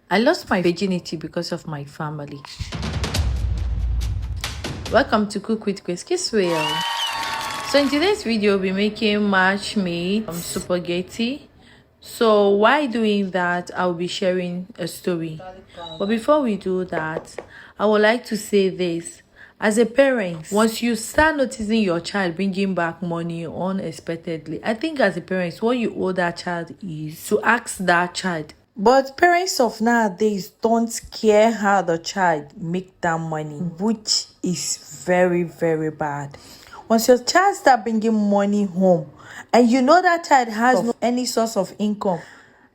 I lost my virginity because of my family. Welcome to Cook with Grace Kiswell. So in today's video, we'll be making mashed meat spaghetti. So while doing that, I'll be sharing a story. But before we do that, I would like to say this. As a parent, once you start noticing your child bringing back money unexpectedly, I think as a parent, what you owe that child is to ask that child. But parents of nowadays don't care how the child make that money, which is very, very bad. Once your child start bringing money home and you know that child has no any source of income,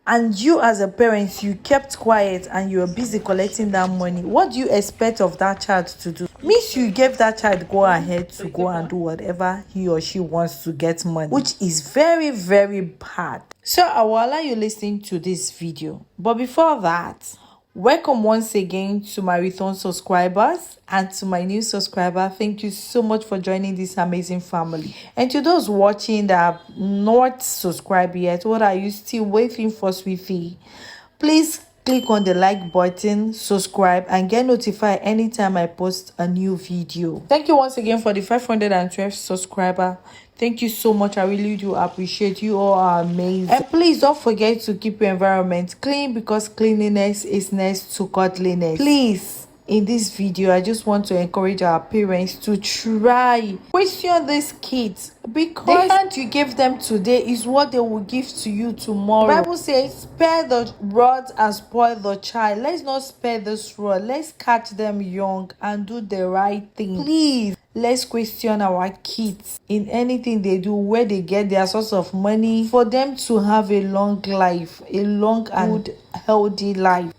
and you as a parent, you kept quiet and you were busy collecting that money, what do you expect of that child to do? Means you gave that child go ahead to go and do whatever he or she wants to get money, which is very, very bad. So I will allow you listening to this video. But before that, welcome once again to my return subscribers and to my new subscriber. Thank you so much for joining this amazing family. And to those watching that have not subscribed yet, what are you still waiting for, sweetie? Please click on the like button, subscribe, and get notified anytime I post a new video. Thank you once again for the 512 subscriber. Thank you so much. I really do appreciate you. All are amazing. And please don't forget to keep your environment clean, because cleanliness is next to godliness. Please, in this video, I just want to encourage our parents to try question these kids, because the hand you give them today is what they will give to you tomorrow. The Bible says, spare the rod and spoil the child. Let's not spare this rod. Let's catch them young and do the right thing. Please, let's question our kids in anything they do, where they get their source of money, for them to have a long life, a long and good, healthy life.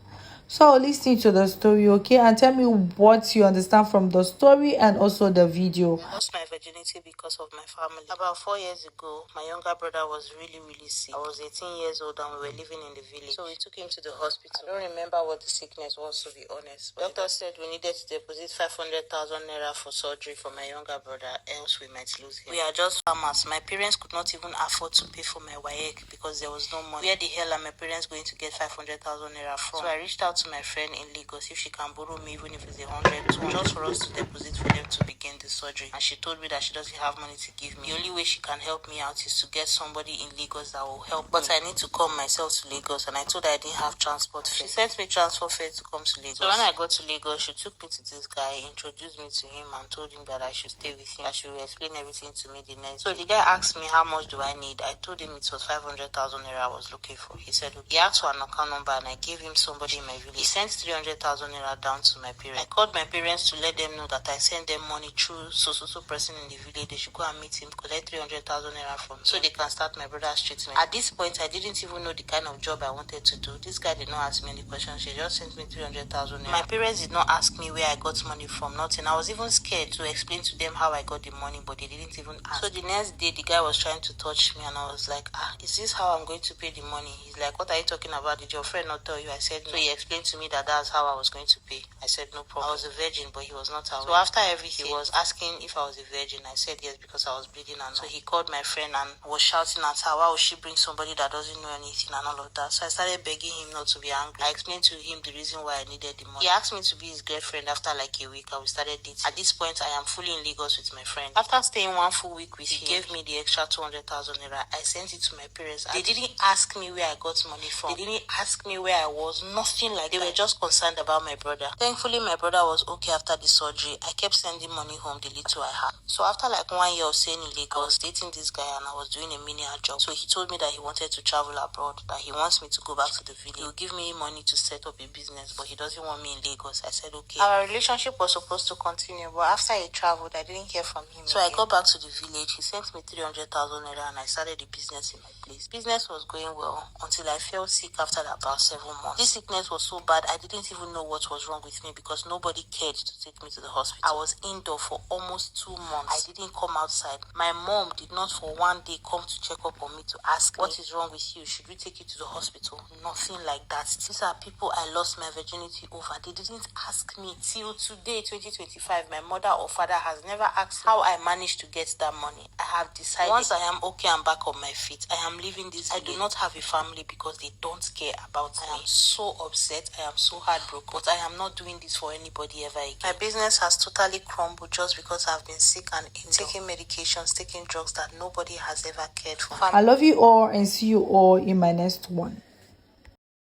So listen to the story, okay, and tell me what you understand from the story and also the video. I lost my virginity because of my family. About 4 years ago, my younger brother was really sick. I was 18 years old and we were living in the village. So we took him to the hospital. I don't remember what the sickness was, to be honest. But the doctor said we needed to deposit 500,000 naira for surgery for my younger brother, else we might lose him. We are just farmers. My parents could not even afford to pay for my WAEC because there was no money. Where the hell are my parents going to get 500,000 naira from? So I reached out to my friend in Lagos if she can borrow me, even if it's 100, just for us to deposit for them to begin the surgery. And she told me that she doesn't have money to give me. The only way she can help me out is to get somebody in Lagos that will help. But I need to come myself to Lagos, and I told her I didn't have transport fare. She sent me transfer fare to come to Lagos. So when I got to Lagos, she took me to this guy, introduced me to him, and told him that I should stay with him. I should explain everything to me the next day. So the guy asked me how much do I need. I told him it was 500,000 naira I was looking for. He said okay. He asked for an account number, and I gave him somebody in my village. He sent 300,000 naira down to my parents. I called my parents to let them know that I sent them money through so person in the village. They should go and meet him, collect 300,000 naira from him, so they can start my brother's treatment. At this point, I didn't even know the kind of job I wanted to do. This guy did not ask me any questions. She just sent me 300,000 naira. My parents did not ask me where I got money from, nothing. I was even scared to explain to them how I got the money, but they didn't even ask. So the next day, the guy was trying to touch me, and I was like, is this how I'm going to pay the money? He's like, what are you talking about? Did your friend not tell you? I said no. So he explained to me that that's how I was going to pay. I said no problem. I was a virgin, but he was not aware. So after everything, he was asking if I was a virgin. I said yes, because I was bleeding. And so he called my friend and was shouting at her, why would she bring somebody that doesn't know anything and all of that? So I started begging him not to be angry. I explained to him the reason why I needed the money. He asked me to be his girlfriend after like a week, and we started dating. At this point, I am fully in Lagos with my friend. After staying 1 full week with him, he gave me the extra 200,000 naira. I sent it to my parents. They didn't ask me where I got money from. They didn't ask me where I was. Nothing like that. They were just concerned about my brother. Thankfully, my brother was okay after the surgery. I kept sending money home the little I had. So after like 1 year of staying in Lagos, I was dating this guy and I was doing a menial job. So he told me that he wanted to travel abroad, that he wants me to go back to the village. He will give me money to set up a business, but he doesn't want me in Lagos. I said okay. Our relationship was supposed to continue, but after he traveled, I didn't hear from him. So again, I got back to the village. He sent me 300,000 naira and I started the business in my place. Business was going well until I fell sick after about 7 months. This sickness was so bad, I didn't even know what was wrong with me because nobody cared to take me to the hospital. I was indoor for almost 2 months. I didn't come outside. My mom did not for one day come to check up on me to ask what is wrong with you. Should we take you to the hospital? Nothing like that. These are people I lost my virginity over. They didn't ask me till today, 2025. My mother or father has never asked how I managed to get that money. I have decided once I am okay and back on my feet, I am leaving this. I do not have a family because they don't care about me. I am so upset upset, I am so heartbroken, but I am not doing this for anybody ever again. My business has totally crumbled just because I've been sick and taking medications, taking drugs that nobody has ever cared for. I love you all and see you all in my next one.